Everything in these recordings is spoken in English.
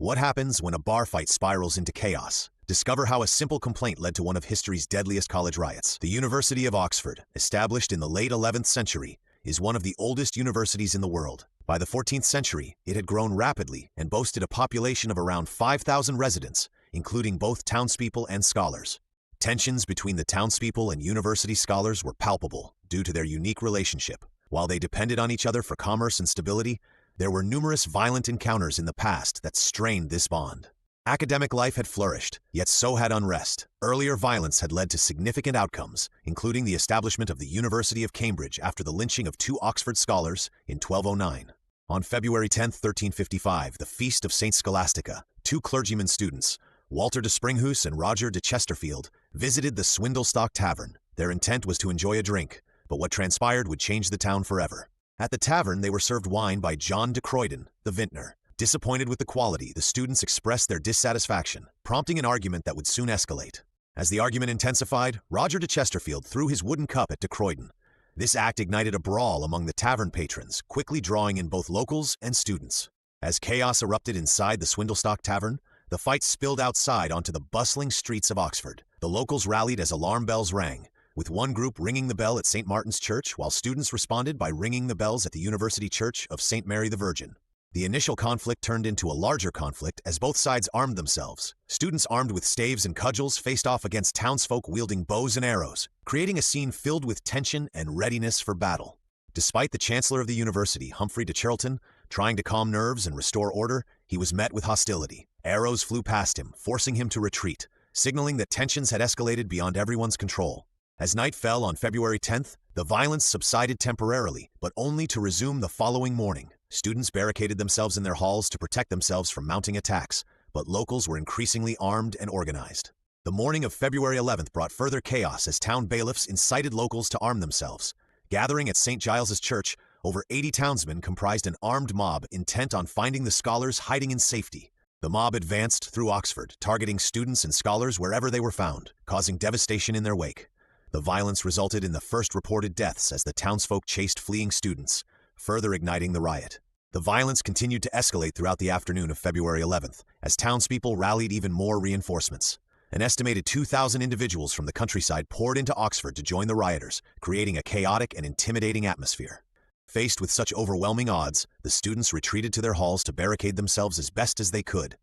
What happens when a bar fight spirals into chaos? Discover how a simple complaint led to one of history's deadliest college riots. The University of Oxford, established in the late 11th century, is one of the oldest universities in the world. By the 14th century, it had grown rapidly and boasted a population of around 5,000 residents, including both townspeople and scholars. Tensions between the townspeople and university scholars were palpable due to their unique relationship. While they depended on each other for commerce and stability, there were numerous violent encounters in the past that strained this bond. Academic life had flourished, yet so had unrest. Earlier violence had led to significant outcomes, including the establishment of the University of Cambridge after the lynching of 2 Oxford scholars in 1209. On February 10, 1355, the feast of St Scholastica, 2 clergymen students, Walter de Springhus and Roger de Chesterfield, visited the Swindlestock Tavern. Their intent was to enjoy a drink, but what transpired would change the town forever. At the tavern, they were served wine by John de Croydon, the vintner. Disappointed with the quality, the students expressed their dissatisfaction, prompting an argument that would soon escalate. As the argument intensified, Roger de Chesterfield threw his wooden cup at de Croydon. This act ignited a brawl among the tavern patrons, quickly drawing in both locals and students. As chaos erupted inside the Swindlestock Tavern, the fight spilled outside onto the bustling streets of Oxford. The locals rallied as alarm bells rang, with one group ringing the bell at St. Martin's Church, while students responded by ringing the bells at the University Church of St. Mary the Virgin. The initial conflict turned into a larger conflict as both sides armed themselves. Students armed with staves and cudgels faced off against townsfolk wielding bows and arrows, creating a scene filled with tension and readiness for battle. Despite the Chancellor of the University, Humphrey de Cheriton, trying to calm nerves and restore order, he was met with hostility. Arrows flew past him, forcing him to retreat, signaling that tensions had escalated beyond everyone's control. As night fell on February 10th, the violence subsided temporarily, but only to resume the following morning. Students barricaded themselves in their halls to protect themselves from mounting attacks, but locals were increasingly armed and organized. The morning of February 11th brought further chaos as town bailiffs incited locals to arm themselves. Gathering at St. Giles's Church, over 80 townsmen comprised an armed mob intent on finding the scholars hiding in safety. The mob advanced through Oxford, targeting students and scholars wherever they were found, causing devastation in their wake. The violence resulted in the first reported deaths as the townsfolk chased fleeing students, further igniting the riot. The violence continued to escalate throughout the afternoon of February 11th, as townspeople rallied even more reinforcements. An estimated 2,000 individuals from the countryside poured into Oxford to join the rioters, creating a chaotic and intimidating atmosphere. Faced with such overwhelming odds, the students retreated to their halls to barricade themselves as best as they could.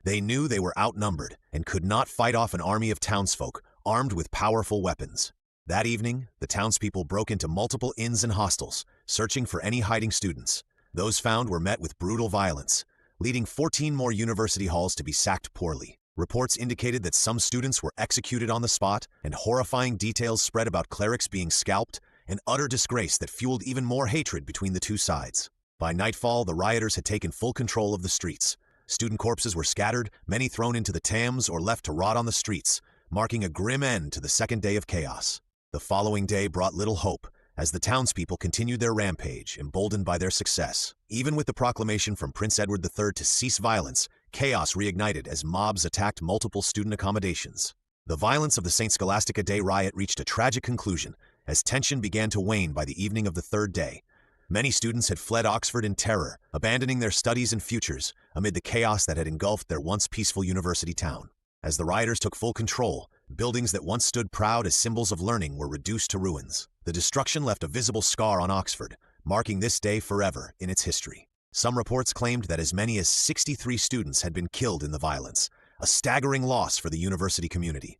They knew they were outnumbered and could not fight off an army of townsfolk armed with powerful weapons. That evening, the townspeople broke into multiple inns and hostels, searching for any hiding students. Those found were met with brutal violence, leading 14 more university halls to be sacked poorly. Reports indicated that some students were executed on the spot, and horrifying details spread about clerics being scalped, an utter disgrace that fueled even more hatred between the two sides. By nightfall, the rioters had taken full control of the streets. Student corpses were scattered, many thrown into the Thames or left to rot on the streets, marking a grim end to the second day of chaos. The following day brought little hope, as the townspeople continued their rampage, emboldened by their success. Even with the proclamation from Prince Edward III to cease violence, chaos reignited as mobs attacked multiple student accommodations. The violence of the St Scholastica Day riot reached a tragic conclusion, as tension began to wane by the evening of the third day. Many students had fled Oxford in terror, abandoning their studies and futures amid the chaos that had engulfed their once peaceful university town. As the rioters took full control, buildings that once stood proud as symbols of learning were reduced to ruins. The destruction left a visible scar on Oxford, marking this day forever in its history. Some reports claimed that as many as 63 students had been killed in the violence, a staggering loss for the university community.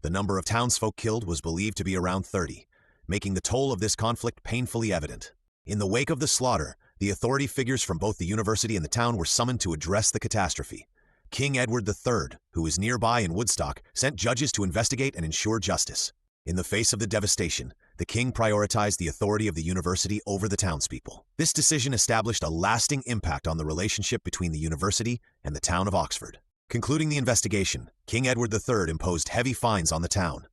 The number of townsfolk killed was believed to be around 30, making the toll of this conflict painfully evident. In the wake of the slaughter, the authority figures from both the university and the town were summoned to address the catastrophe. King Edward III, who was nearby in Woodstock, sent judges to investigate and ensure justice. In the face of the devastation, the king prioritized the authority of the university over the townspeople. This decision established a lasting impact on the relationship between the university and the town of Oxford. Concluding the investigation, King Edward III imposed heavy fines on the town.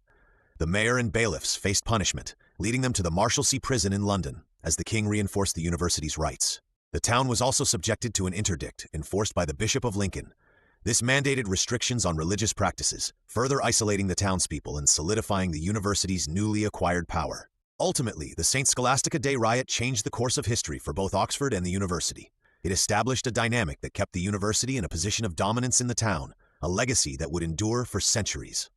The mayor and bailiffs faced punishment, leading them to the Marshalsea prison in London, as the king reinforced the university's rights. The town was also subjected to an interdict enforced by the Bishop of Lincoln. This mandated restrictions on religious practices, further isolating the townspeople and solidifying the university's newly acquired power. Ultimately, the St Scholastica Day riot changed the course of history for both Oxford and the university. It established a dynamic that kept the university in a position of dominance in the town, a legacy that would endure for centuries.